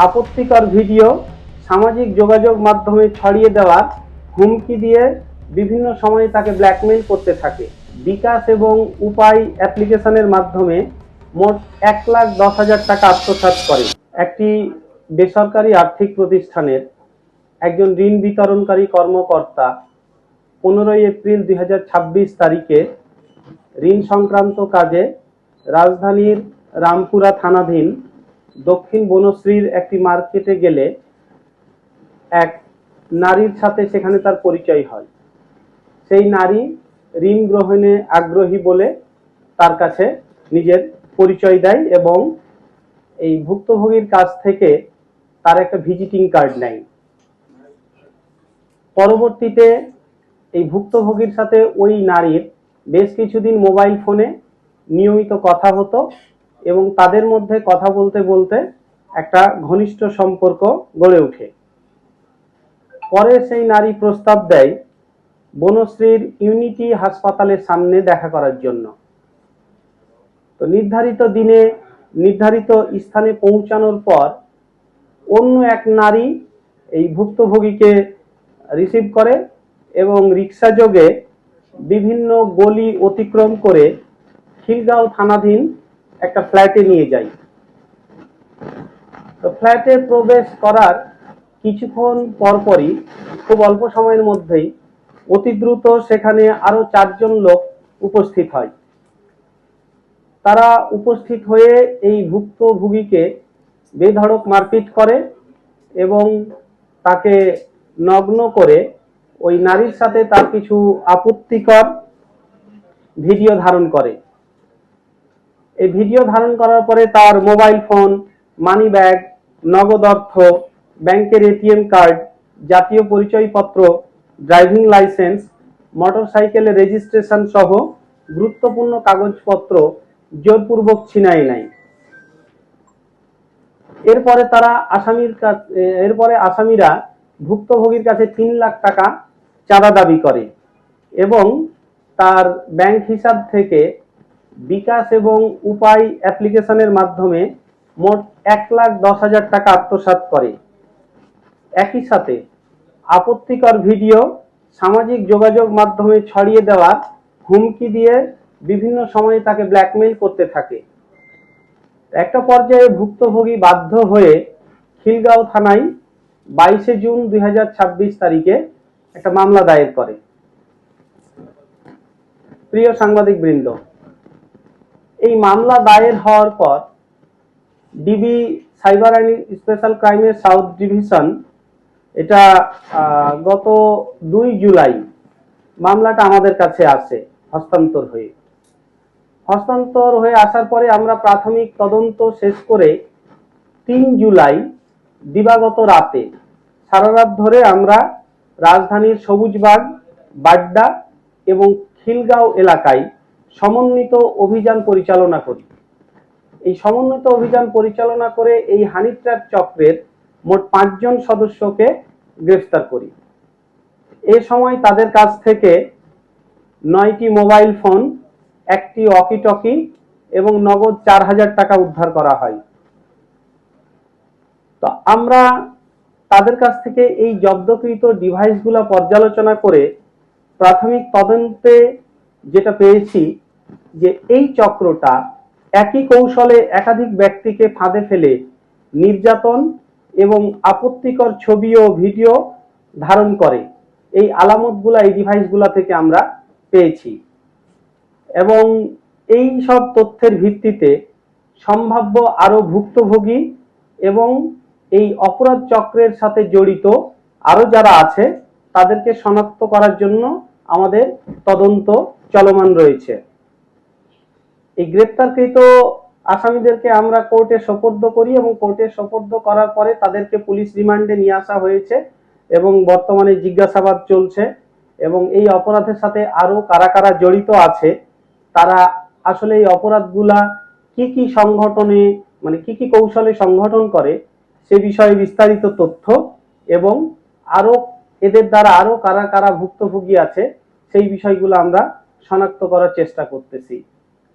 আপত্তিকর ভিডিও সামাজিক যোগাযোগ মাধ্যমে ছড়িয়ে দেওয়ার হুমকি দিয়ে বিভিন্ন সময়ে তাকে ব্ল্যাকমেইল করতে থাকে। বিকাশ এবং উপায় অ্যাপ্লিকেশনের মাধ্যমে মোট 1,10,000 টাকা আত্মসাৎ করে। একটি বেসরকারি আর্থিক প্রতিষ্ঠানের একজন ঋণ বিতরণকারী কর্মকর্তা 15 এপ্রিল 2026 তারিখে ঋণ সংক্রান্ত কাজে রাজধানীর রামপুরা থানাধীন দক্ষিণ বনশ্রীর একটি মার্কেটে গেলে এক নারীর সাথে সেখানে তার পরিচয় হয়। সেই নারী ঋণ গ্রহণে আগ্রহী বলে তার কাছে নিজের পরিচয় দেয় এবং এই ভুক্তভোগীর কাছ থেকে তার একটা ভিজিটিং কার্ড নেয়। পরবর্তীতে এই ভুক্তভোগীর সাথে ওই নারীর বেশ কিছুদিন মোবাইল ফোনে নিয়মিত কথা হতো এবং তাদের মধ্যে কথা বলতে বলতে একটা ঘনিষ্ঠ সম্পর্ক গড়ে ওঠে। পরে সেই নারী প্রস্তাব দেয় বনশ্রীর ইউনিটি হাসপাতালের সামনে দেখা করার জন্য। তো নির্ধারিত দিনে নির্ধারিত স্থানে পৌঁছানোর পর অন্য এক নারী এই ভুক্তভোগীকে রিসিভ করে এবং রিক্সা যোগে বিভিন্ন গলি অতিক্রম করে খিলগাঁও থানাধীন একটা ফ্ল্যাটে নিয়ে যায়। তো ফ্ল্যাটে প্রবেশ করার কিছুক্ষণ পরপরই খুব অল্প সময়ের মধ্যেই অতি দ্রুত সেখানে আরো 4 জন লোক উপস্থিত হয়। তারা উপস্থিত হয়ে এই ভুক্তভোগীকে বেধড়ক মারপিট করে এবং তাকে নগ্ন করে ওই নারীর সাথে তার কিছু আপত্তিকর ভিডিও ধারণ করে। এই ভিডিও ধারণ করার পরে তার মোবাইল ফোন, মানি ব্যাগ, নগদ অর্থ, ব্যাংকের এটিএম কার্ড, জাতীয় পরিচয়পত্র, ড্রাইভিং লাইসেন্স, মোটরসাইকেলের রেজিস্ট্রেশন সহ গুরুত্বপূর্ণ কাগজপত্র জোরপূর্বক ছিনিয়ে নেয়। এরপরে আসামিরা ভুক্তভোগীর কাছে 3 লাখ টাকা চাঁদা দাবি করে এবং তার ব্যাংক হিসাব থেকে বিকাশ এবং উপায় অ্যাপ্লিকেশনের মাধ্যমে মোট 1,10,000 টাকা আত্মসাৎ করে। একই সাথে আপত্তিকর ভিডিও সামাজিক যোগাযোগ মাধ্যমে ছড়িয়ে দেওয়ার হুমকি দিয়ে বিভিন্ন সময়ে তাকে ব্ল্যাকমেইল করতে থাকে। একটা পর্যায়ে ভুক্তভোগী বাধ্য হয়ে খিলগাঁও থানায় 22 জুন 2026 তারিখে একটা মামলা দায়ের করে। প্রিয় সাংবাদিক বৃন্দ, এই মামলা দায়ের হওয়ার পর ডিবি সাইবার অ্যান্ড স্পেশাল ক্রাইমের সাউথ ডিভিশন এটা গত 2 জুলাই মামলাটা আমাদের কাছে আসে হস্তান্তর হয়ে আসার পরে আমরা প্রাথমিক তদন্ত শেষ করে 3 জুলাই দিবাগত রাতে সারা রাত ধরে আমরা রাজধানীর সবুজবাগ, বাড্ডা এবং খিলগাঁও এলাকায় সমন্বিত অভিযান পরিচালনা করি। এই সমন্বিত অভিযান পরিচালনা করে এই হানি ট্র্যাপ চক্রের মোট 5 জন সদস্যকে গ্রেফতার করি। এই সময় তাদের কাছ থেকে 9টি মোবাইল ফোন, একটি ওয়াকি টকি এবং নগদ 4,000 টাকা উদ্ধার করা হয়। তো আমরা তাদের কাছ থেকে এই জব্দকৃত ডিভাইসগুলো পর্যালোচনা করে প্রাথমিক তদন্তে যেটা পেয়েছি যে এই চক্রটা একই কৌশলে একাধিক ব্যক্তিকে ফাঁদে ফেলে নির্যাতন এবং আপত্তিকর ছবি ও ভিডিও ধারণ করে। এই আলামতগুলা এই ডিভাইসগুলা থেকে আমরা পেয়েছি এবং এই সব তথ্যের ভিত্তিতে সম্ভাব্য আরো ভুক্তভোগী এবং এই অপরাধ চক্রের সাথে জড়িত আরো যারা আছে তাদেরকে শনাক্ত করার জন্য আমাদের তদন্ত চলমান রয়েছে। এই গ্রেপ্তারকৃত আসামিদেরকে আমরা কোর্টে সোপর্দ করি এবং কোর্টে সোপর্দ করার পরে তাদেরকে পুলিশ রিমান্ডে নিয়ে আসা হয়েছে এবং বর্তমানে জিজ্ঞাসাবাদ চলছে এবং এই অপরাধের সাথে আরো কারা কারা জড়িত আছে, তারা আসলে এই অপরাধগুলা কি কি সংগঠনে মানে কি কি কৌশলে সংগঠন করে সে বিষয়ে বিস্তারিত তথ্য এবং আরো এদের দ্বারা আরো কারা কারা ভুক্তভোগী আছে সেই বিষয়গুলো আমরা শনাক্ত করার চেষ্টা করতেছি।